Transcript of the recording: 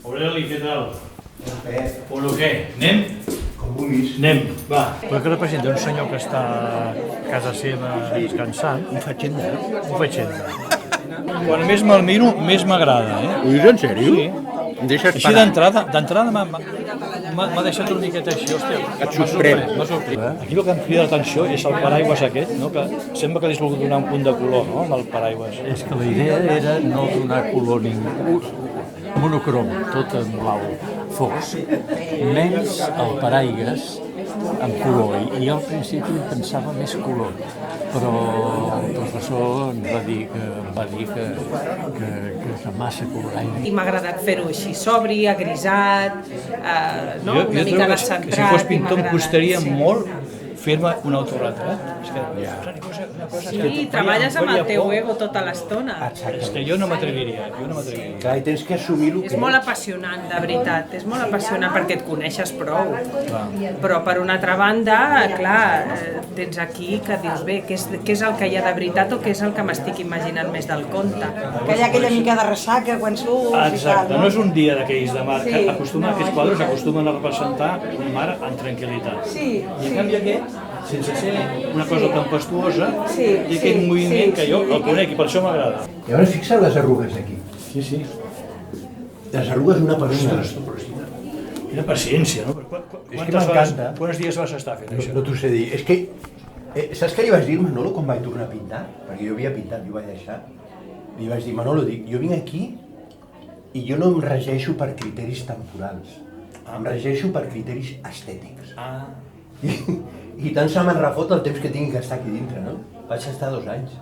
Aureli, què tal? Bueno, què? Anem? Com vulguis. Anem, va. Però que representa un senyor que està a casa seva descansant. Un fatxenda. Un fatxenda. Quan més me'l miro, més m'agrada, eh? Ho dius en sèrio? Sí. Em deixes Així parar. d'entrada m'ha deixat una miqueta així, hòstia. Et sorprèn. M'ha sorprès. Aquí el que em crida l'atenció és el paraigües aquest, no? Que sembla que li has volgut donar un punt de color, no?, amb el paraigües. És que la idea era no donar color ningú, monocrom, tot en blau fosc, menys el paraigües amb color. I jo al principi pensava més color, però el professor em va dir que massa color. I m'ha agradat fer-ho així, sobri, agrisat, no? Una mica descentrat. Que si fos pintor em costaria molt fer-me un autoretrat. És que Sí, treballes amb el teu ego tota l'estona. És que jo no m'atreviria, Clar, i tens que assumir-ho. És molt apassionant, de veritat, és molt apassionant perquè et coneixes prou. Però per una altra banda, clar, tens aquí que dius, bé, què és el que hi ha de veritat o què és el que m'estic imaginant més del conte? Que hi ha aquella mica de ressaca quan surts i tal, Exacte, no no? és un dia d'aquells de mar, que Sí. aquests quadres acostumen a representar un mar amb tranquil·litat. Sí. I en canvi aquest, sense ser una cosa tempestuosa, Sí, i aquest sí, moviment sí, que jo sí. el conec i per això m'agrada. Llavors fixa't les arrugues d'aquí. Sí, sí. Les arrugues una per una. Quina paciència, no? És que m'encanta. Quants dies vas estar fent això? No t'ho sé dir. És que, saps què li vaig dir al Manolo quan vaig tornar a pintar? Perquè jo havia pintat, jo ho vaig deixar. Li vaig dir, Manolo, jo vinc aquí i jo no em regeixo per criteris temporals. Em regeixo per criteris estètics. Ah. I tant se me'n refot el temps que tingui que estar aquí dintre, no? Vaig estar 2 anys.